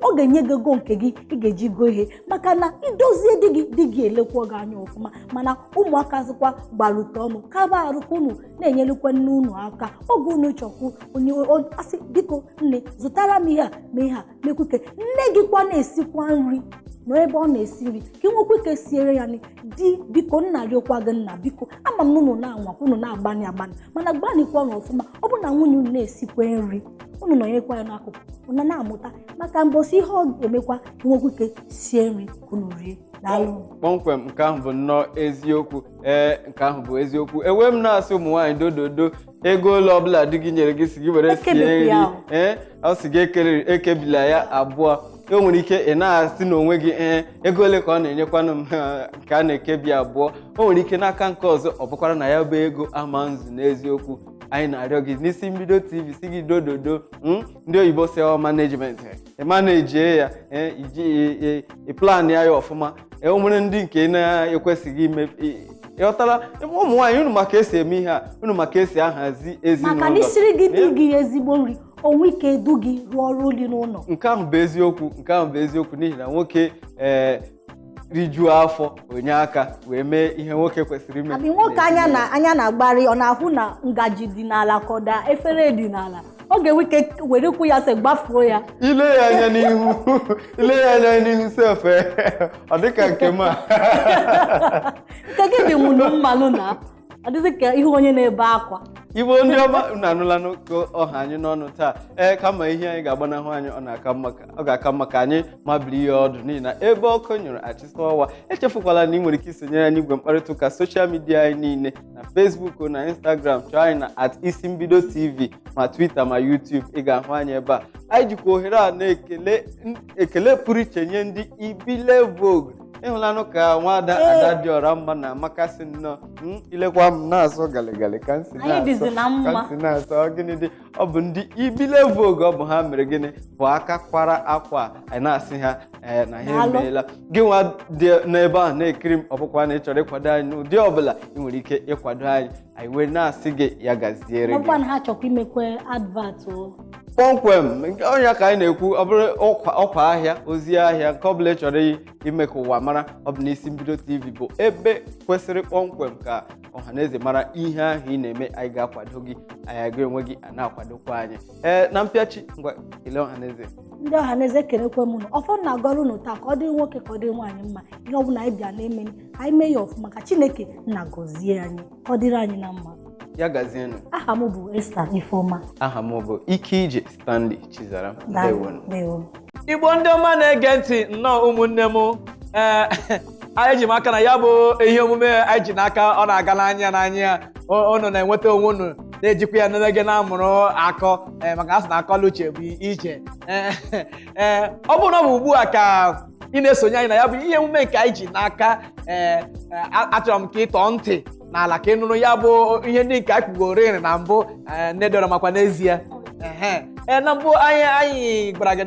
S2: ọ ga-enye gị ego nke gị ị ga-eji go ihe maka na idozie di gị elekwa gị anya ọfụma. Mana ụmụaka zikwa gbarụta ọnụ kaba arụkwa unu na-enyelekwa nne unu aka oge unu chọkwu onye asị biko nne zụtara m ihe a ma ihe a mekwuke nne gị kwa na-esikwa nri n'ebe ọ na-esi nri ka ị nwekwa ike siere ya di biko nna rịọkwa gị nna biko ama m unu na-anwakwa unu na-agbani mana gbanikwa ọfụma. Ọ bụ na nwunye unu na-esikwa nri unu nọnyekwa ya n'akụkụ unu na-amụta maka mbọsị ihe ọ ga-emekwa nwekwa ike sie nri unu rie.
S1: Kpọmkwem nke ahụ bụ nnọọ eziokwu. Nke ahụ bụ eziokwu. Ewe m na-asị ụmụ nwaanyị dododo ego ole ọbụla di gị nyere gị si gị were sie nri ọ si gị ekebila ya abụọ. O nwere ike ị na-asị n'onwe gị ego ole ka ọ na-enyekwanụ m nke a na-ekebi abụọ. O nwere ike n'aka nke ọzọ ọ bụkwara na ya bụ ego ama nzu n'eziokwu anyị na-arịọ gị n'isi mbido TV si gị dododo ndị oyibo sel management manage ya iji plan ya ọfụma nwere ndị nke na-ekwesịghị ime ịghọtara ụmụ nwaanyị unu maka esi eme ihe a unu maka esi ahazi ezinụlọ
S2: maka na isiri gị dị gị ezigbo nri onwe ike edu gị rụọ ọrụ ụlọ n'ụlọ.
S1: nke ahụ bụ eziokwu n'ihi na nwoke rijuo afọ onye aka wee mee ihe nwoke kwesịrị ime.
S2: Abi nwoke anya na-agbari ọ na-ahụ na ngaji dị n'ala kọda efere dị n'ala ọ ga-enwe ike were ụkwụ ya se gbafuo ya
S1: ile ya anya n'ihu sefe ọ dịka nke m a
S2: nke gị dị mụnụ mmanụ na ọ dịzị ka ihe onye na-ebe akwa.
S1: Igbo ndị ọma na-anụla n'oke ọha anyị n'ọnụ taa kama ihe anyị ga-agbanahụ anyị ọ ga-aka mma ka anyị mabiri ihe ọdụ n'ihi na ebe ọkụ nyụrụ achịsa ọwa. Echefukwala na ị nwere ike isonyere anyị igwe mkparịta ụka soshal midia anyị niile na Facebook na Instagram, chọọ anyị na @isimbido TV ma Twitter ma YouTube. Ị ga-ahụ anyị ebe a. Anyị jikwa ohere a na-ekele pụrụ iche nye ndị Ibile Vogue. Ịhụlanụ ka nwada Ada dị ọra mma na amakasị nnọọ ilekwa m na-asọ galigali ka nsi na-asọ gịnị dị ọ bụ ndị Ibile Vogue ọ bụ ha mere gịnị bụ aka kwara akwa anyị na-asị ha na ha emeela. Gị nwa dị n'ebe ahụ na-ekiri m ọbụkwa na ị chọrọ ịkwado anyị n'ụdị ọbụla ị nwere ike ịkwado anyị wee na-asị gị ya gaziere gị.
S2: Ọkwa na ha chọkwa imekwe advert
S1: kpọmkwem onye ka anyị na-ekwu ọ bụrụ ọkwa ahịa ozi ahịa nke ọbụla ị chọrọ ime ka ụwa mara ọ bụ n'isi mbido TV bụ ebe kwesịrị kpọmkwem ka ọhaneze mara ihe ahụ ị na-eme. Anyị ga-akwado gị anyị ga onwe gị a na-akwadokwa anyị na mpịachi ngwa kelee ọhaneze.
S2: Ndị ọhaneze kelekwe m ọfọ na-agọrụ unu taa ka ọ dị nwoke ka ọ dị nwaanyị mma ihe ọ bụla anyị bịa na-eme anyị mee ya ọfụma ka Chineke na-agọzie anyị ka ọ dịrị anyị na mma.
S1: Ya gazienụ.
S2: Aha m bụ Esther Ifeoma.
S1: Aha m bụ Ikeije Stanley Chizaram.
S2: Ndewo.
S3: Igbo ndị ọma na-ege ntị nnọọ ụmụnne m anyị ji m aka na ya bụ ihe omume anyị ji n'aka ọ na-aga n'anya unu na-enweta onwe unu na-ejikwa ya n'ege na-amụrụ akọ maka asị na akọla uche bụ ije ọ bụrụ na ọ bụ ugbu a ka ị na-esonye anyị na ya bụ ihe omume nke anyị ji n'aka achọrọ m ka ị tọọ ntị n'ala ka ị nụrụ ya bụ ihe ndị nke anyị kpugoro na mbụ nne dọrọ makwa n'ezie na mbụ anyị gwara gị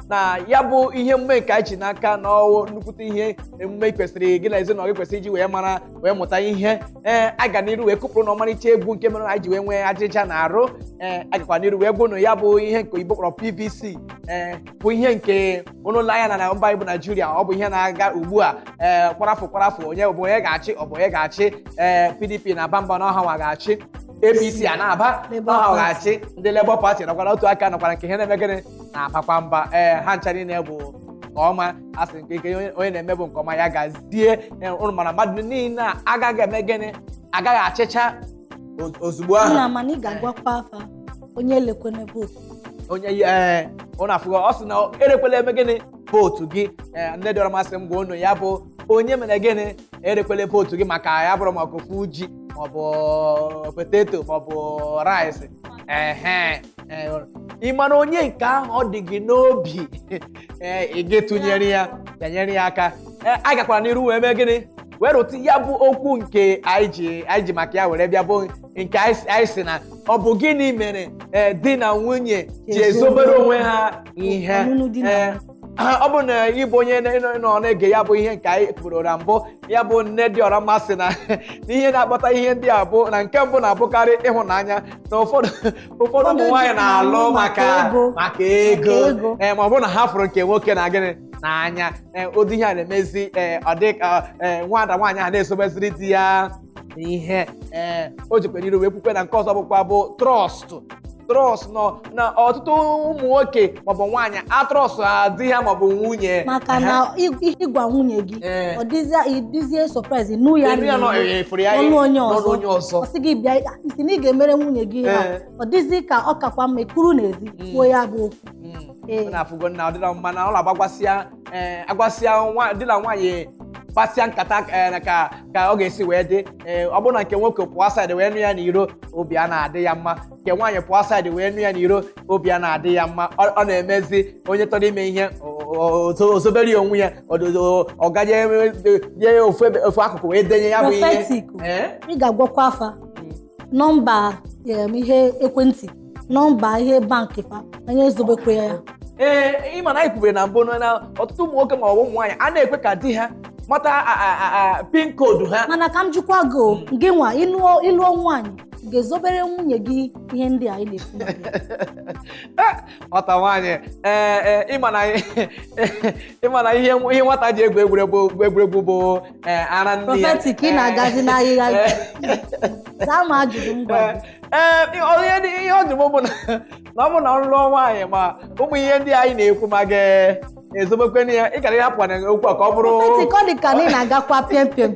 S3: na ya bụ ihe emume nke anyị ji n'aka na nnukwute ihe emume kwesịrị gị na ezinụlọ gị kwesịrị iji wee mụta ihe aga n'iru wee kụpụrụ na ọmarịcha egwu nke mere anyị ji wee nwee ajịja na arụ agakwa n'iru wee gwụnụ ya bụ ihe nke Igbo kpọrọ PVC bụ ihe nke ụlọ anya na mba Igbo Naijiria ọ bụ ihe na-aga ugbu a kwarafụ onye bụ onye ga-achị ọ bụ onye ga-achị PDP na Bamba na ọha nwa ga-achị APC a na-aba ọha ga-achị ndị Labour Party nakwara otu aka nakwara nke ihe na-eme gịnị na-abakwa mba ha ncha niile bụ nke ọma asị nke onye na-eme bụ nke ọma ya gazie ụnụ mana mmadụ niile agaghị eme gịnị agaghị achịcha ozugbo ahụ
S2: mana ị ga-agwakwa afa onye elekwene vootu
S3: onye ụnụ afụgo ọ sị na erekwela eme gịnị vootu gị nne dịọrọ masị m gwa unu ya bụ onye mere gịnị erekwele vootu gị maka ya bụrụ maka ofu ji maọbụ poteto maọbụ rice ị mara onye nke ahụ ọ dị gị n'obi ị gị tụnyere ya bịanyere ya aka a gakwara n'iru wee mee gịnị wee rụtụ ya bụ okwu nke anyị ji maka ya were bịa bụ nke anyị si na ọ bụ gịnị mere di na nwunye ji ezobere onwe ha ihe ọ bụ na ịbụ onye nọ na-ege ya bụ ihe nke anyị kwuru na mbụ ya bụ nne dị ọra mmasị na ihe na-akpata ihe ndị a bụ na nke mbụ na-abụkarị ịhụnanya na ụfọdụ ụmụ nwaanyị na-alụ maka ego ma ọ bụ na ha fụrụ nke nwoke na gịnị n'anya ụdị ihe a na-emezi ọ dị ka nwada nwaanyị ahụ na-esobeziri di ya ihe o jikwa n'iru wee kwukwe na nke ọzọ bụkwa bụ trọst nọ na ọtụtụ ụmụ nwoke maọbụ nwaanyị atrọst di ha maọbụ nwunye
S2: maka na ịgwa nwunye gị ọ dịzie surprise nụ ya ọnụ onye ọzọ ọ sị gị bịa isi na ị ga-emere nwunye gị ha ọ dịzi ka ọ kakwa mma kwuru n'ezi kwuo ya bụ okwu
S3: na-afụgo na ọ dịla mma na ụlọ agwasịa di na nwaanyị kpasịa nkata ka ọ ga-esi wee dị ọ bụrụ na nke nwoke pụọ saịdị wee nụ ya n'iro obi a na-adị ya mma nke nwaanyị pụọ saịdị wee nụ ya n'iro obi a na-adị ya mma ọ na-emezi onye chọrọ ime ihe ozobere onwe ya ọ gaje ofu akụkụ wee denye ya bụ ihe
S2: ị ga-agwakwa afa nọmba ihe ekwentị nọmba ihe bankị fa onye ezobekwe ya.
S3: Ịma na anyị kwubere na mbụ na ọtụtụ ụmụ nwoke ma ọ bụ ụmụ nwaanyị a na-ekwe ka di ha mata pin koodu ha.
S2: Mana ka m jụkwa gị gị nwa ịlụọ nwaanyị ga-ezobere nwunye gị ihe ndị a anyị na-ekwu.
S3: Ọta nwaanyị ịma na ihe nwata ji egwu egwuregwu bụ ara ndị ya.
S2: Prophetic ị na-agazi n'ahịhịa zaa ma ajụjụ m gwa gị.
S3: Ihe ọ jụrụ bụ na ọ bụ na ọlụọ nwaanyị ma ụmụ ihe ndị anyị na-ekwu ma ga-ezobekwe ya ị gara ịhapụ na okwu a ka ọ bụrụ
S2: Prophetic ọ dị ka na ị na-agakwa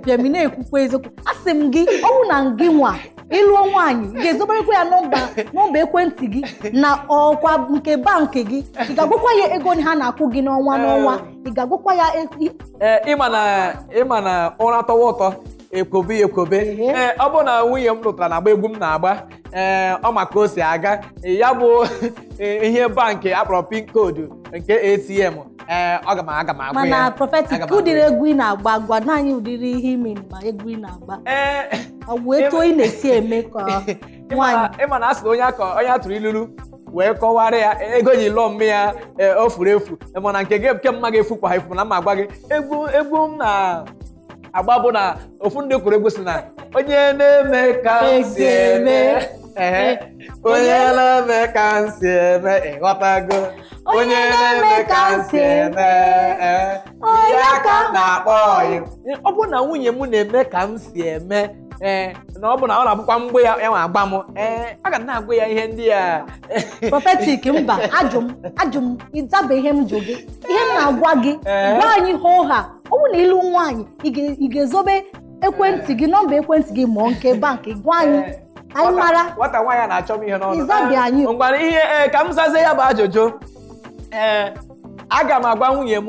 S2: pịam ị na-ekwukwa eziokwu. Asị m gị ọ bụ na gị nwa ịlụọ nwaanyị ga-ezoberekwa ya nọmba ekwentị gị na ọkwa nke bankị gị. Ị ga-agwakwa ya ego ha na-akwụ gị n'ọnwa ị ga-agwakwa ya
S3: ịma na ụra tọwa ụtọ ekwobe ọ bụ na nwunye m lụtara na agba egwu m na-agba ọ maka o si aga ya bụ ihe bankị akpọrọ pin koodu nke ATM aga m agwa ya.
S2: Mana Prophetic ụdịrị egwu ị na-agba gwa anyị ụdịrị ihe ime ma egwu ị na-agba ọ bụ etu ị na-esi eme ka nwaanyị.
S3: Ịma na asị onye atụrụ ilulu wee kọwara ya ego ji lụọ mme ya o furu efu mana nke mma ga-efukwa efu na mma agwa gị egwu m na-agba bụ na ofu ndị kwuru egwu si na onye na-eme ka m si eme onye na-eme ka m si eme ịghọtago onye na-eme ka m si eme ya ka m na-akpọ ya. Ọ bụ na nwunye m na-eme ka m si eme na ọ bụ na ọ na-abụkwa mgbe ya nwa agba m aga m na-agwa ya ihe ndị a.
S2: Prophetic mba ajụ m ịzabe ihe m jụ gị. Ihe m na-agwa gị gwa anyị hoo ha ọ bụ na ịlụ nwaanyị ị ga-ezobe ekwentị gị nọmba ekwentị gị ma nke bankị gwa anyị mara.
S3: Nwata nwaanyị na-achọ m ihe n'ọnụ.
S2: Ịzabe anyị
S3: ngwara ihe ka m zazie ya bụ ajụjụ. Aga m agwa nwunye m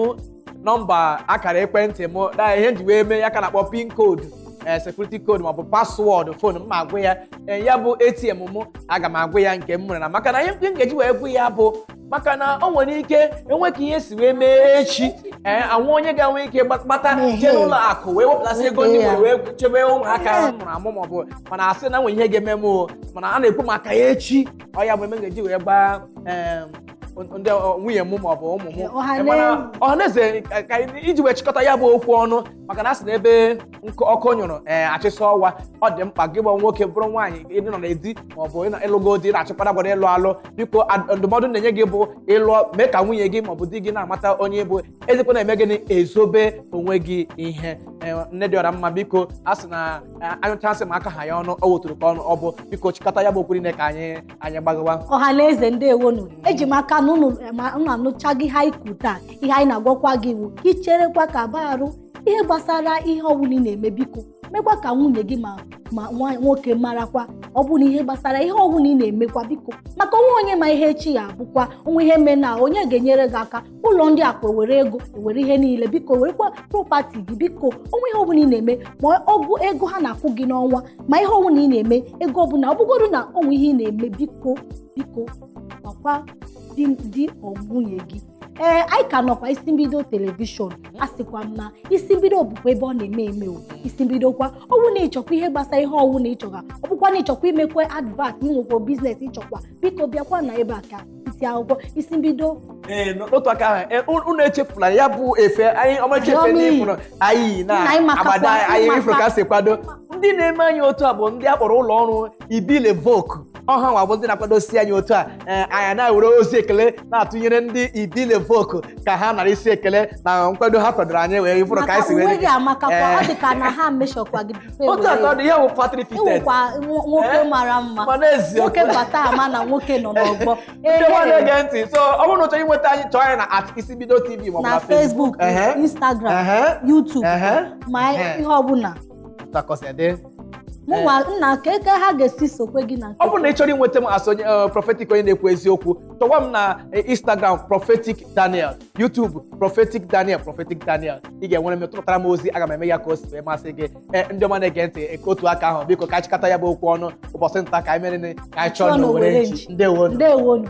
S3: nọmba akara ekwentị m na ihe nji wee mee ya ka na-akpọ pin koodu security code maọbụ paswọọdụ fon m agwa ya ya bụ ATM m aga m agwa ya nke m nwere na maka na ihe m ga-eji wee gwa ya bụ maka na o nwere ike enweghị ihe si wee mee echi anwụ onye ga-enwe ike gbata jee n'ụlọ akụ wee wepụtasị ego ndị nwere wee chebe ụmụaka mụrụ amụ maọbụ mana asị na nwere ihe ga-eme m mana a na-ekwu maka ya echi ọ ya bụ eme m ga-eji wee gbaa ndị nwunye m maọbụ ụmụ m mana ọhaneze ka iji wee chịkọta ya bụ okwu ọnụ maka na asị na ebe ọkụ nyụrụ achịsa ọwa ọ dị mkpa gị bụ nwoke bụrụ nwaanyị ịdị nọ n'edi maọbụ ịlụgo di na-achịkwara gwara ịlụ alụ biko ndụmọdụ na-enye gị bụ ịlụọ mee ka nwunye gị maọbụ di gị na-amata onye bụ ezikwa na-eme gịnị ezobe onwe gị ihe nne dị ọra mma biko a sị na anyụchasị ma aka ha ya ọnụ o wetụrụ ka ọnụ ọ bụ biko chịkọta ya bụ okwu niile ka anyị gbagawa.
S2: Ọhaneze ndewonu eji m aka na unu anụcha gị ha ikwu taa ihe anyị na-agwakwa gị iwu ka icherekwa ka barụ ihe gbasara ihe ọbụla ị na-eme biko mekwa ka nwunye gị ma nwoke marakwa ọ bụ na ihe gbasara ihe ọbụla ị na-emekwa biko maka onwe onye ma ihe echi ya abụkwa onwe ihe mee na onye ga-enyere gị aka ụlọ ndị akụ ewere ego ewere ihe niile biko werekwa propati gị biko onwe ihe ọbụla ị na-eme ma ọgụ ego ha na-akwụ gị n'ọnwa ma ihe ọbụla ị na-eme ego ọbụla ọ bụgodu na onwe ihe ị na-eme biko makwa di nwunye gị. Anyị ka nọkwa isi mbido telivishọn asịkwa m na isi mbido bụkwa ebe ọ na-eme o isi mbido kwa ọwụ na ịchọkwa ihe gbasara ihe ọwụ na ịchọga ọ bụkwa na ịchọkwa imekwa advat inwekwa biznes ịchọkwa biko bịakwa na ebe a ka isi akwụkwọ isi mbido
S3: n'otu aka ahụ unu echefula ya bụ efe anyị ọmachefe n'ifụrụ anyị na agbada anyị ifụrụ ka si kwado ndị na-eme anyị otu a bụ ndị a kpọrọ ụlọ ọrụ ibile voku ọha nwa bụ ndị na-akwadosi anyị otu a anyị na-ewere ozi ekele na-atụnyere ndị ibile voku ka ha nara isi ekele na nkwado ha kwadoro anyị wee ifụrụ ka anyị si wee
S2: ọ dị ka na ha meshọkwa gị
S3: otu atọ dị ya bụ patri fited
S2: nwoke mara mma nwoke bata ama na nwoke nọ n'ọgbọ
S3: ndị nwanne ege ntị so ọ bụrụ na ụchọ inweta anyị chọọ anyị na @isibido TV maọbụ
S2: na Facebook Instagram YouTube ma ihe ọbụla nna ka ha ga-esi sokwe gị na
S3: ọ bụrụ na ị chọrọ inweta m as onye prophetic onye na-ekwu eziokwu chọwa m na Instagram prophetic Daniel, YouTube prophetic Daniel ị ga-enwere m tụtara m ozi aga m eme ya ka o si wee masị gị ndị ọma na-ege ntị otu aka ahụ biko ka anyị chịkọta ya bụ okwu ọnụ ụbọchị nta ka anyị mere ka anyị chọọ na Owerre. Ndewonu.